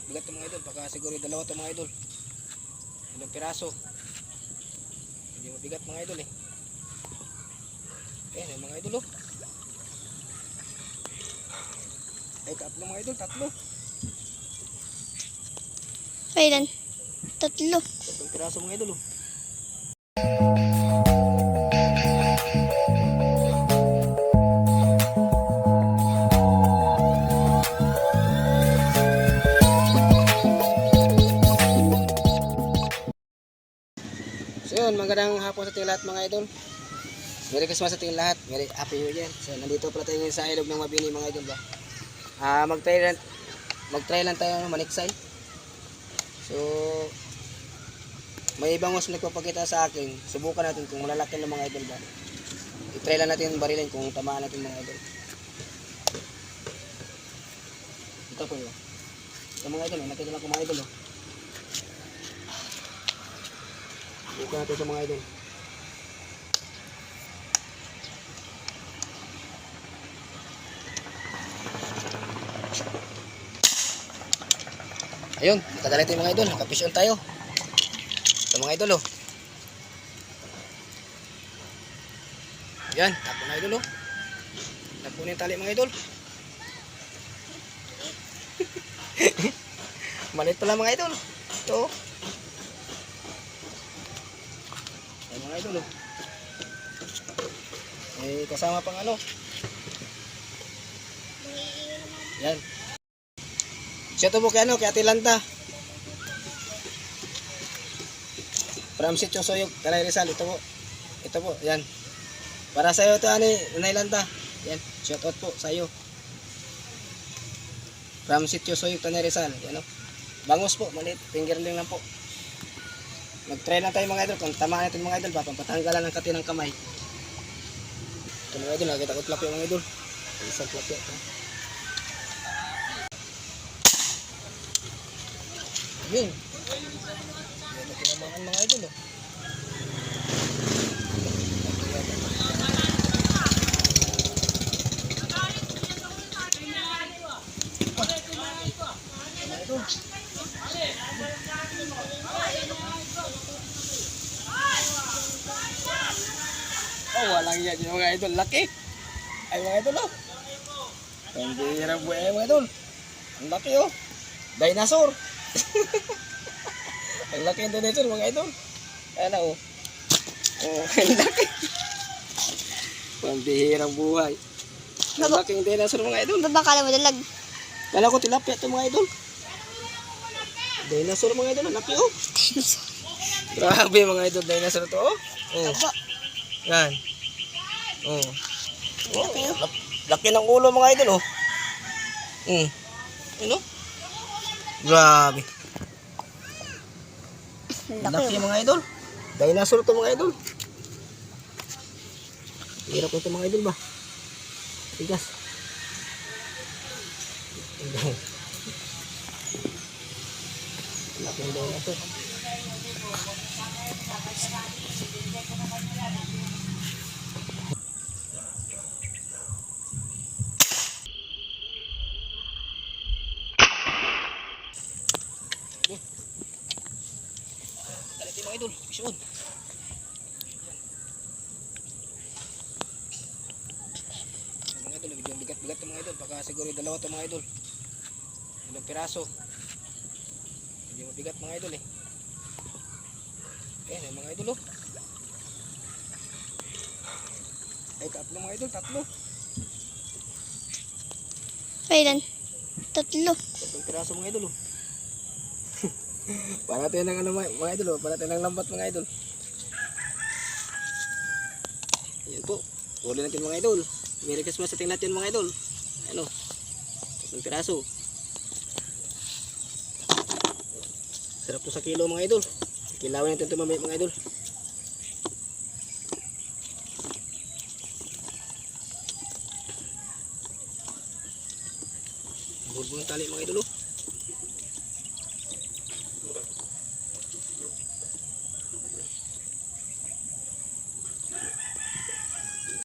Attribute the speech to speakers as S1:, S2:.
S1: bigat to mga idol. Baka siguro dalawa to mga idol. Ilang piraso. Hindi mabigat mga idol eh. Ayan mga idol oh. Ay tatlo mga idol, tatlo.
S2: Kailan? Tatlo.
S1: Tatlong piraso mga idol oh. So yun, magandang hapon sa ating lahat mga idol. Merry Christmas sa ating lahat. Merry Happy New Year. So nandito pala tayo sa ilog ng Mabini mga idol ba. Mag-try lang tayo maniksay. So may ibang mas nagpapakita sa akin. Subukan natin kung malalaki ng mga idol ba. I-try lang natin barilin kung tamaan natin mga idol. Ito po yun. Ito mga idol, nakita lang ko mga idol oh. Subukan natin sa mga idol. Ayun, nakadala tayo mga idol. Nakafish on tayo. Ito mga idol oh. Yan, tapo na idol oh. Tapo na yung tali mga idol. Malit pala mga idol. Ito oh. Yan mga idol oh. Eh, kasama pang ano. Yan. Siya to po kay ano, kay Ate Lanta. From Sitio Soyog, Tanay Rizal. Ito po. Ito po, yan. Para sa iyo ito, Nanay Lanta. Yan, shout out po sa iyo. From Sitio Soyog, Tanay Rizal. Yan o. Bangus po, maliit. Fingerling lang po. Mag-try lang tayo mga idol. Kung tamaan natin mga idol, papatanggalan ng kati ng kamay. Ito mga idol, nakita ko tlapyo mga idol. Isang tlapyo. Yun. Yan na pinamakan mga idol oh. Oh, walang yan yung mga idol. Laki. Ay mga idol oh. Ang bihira po mga idol. Ang laki oh. Dinosaur. Ang laki ng dinosaur mga idol. Ayan na oh. Oh, ang laki. Pambihirang buhay. Ang laking dinosaur mga idol.
S2: Babakala mo dalag.
S1: Kala ko tilapia ito mga idol. Dinosaur mga idol. Ang laki oh. Grabe mga idol. Dinosaur ito oh. Oh. Yan. Oh. Oh. Laki ng ulo mga idol oh. Ano? Grabe. Laki mga idol. Dinosaur to mga idol. Hirap ito mga idol ba? Tigas. Laki ng dinosaur. Mga idol, isun. Mga idol, bigat-bigat to mga idol. Baka siguro dalawa to mga idol. Ilang piraso. Hindi mabigat mga idol eh. Ayan mga idol oh. Ay tatlo mga idol, tatlo.
S2: Kailan? Tatlo.
S1: Tatlong piraso mga idol oh. Para natin ng ano mga idol oh. Para natin ng lambat mga idol. Ayan po. Huli natin mga idol. Merry Christmas sa ating lahat yan mga idol. Ano? Tatlong piraso. Sarap to sa kilo mga idol. Kilawin natin ito mamaya mga idol. Bulbul ng tali mga idol oh.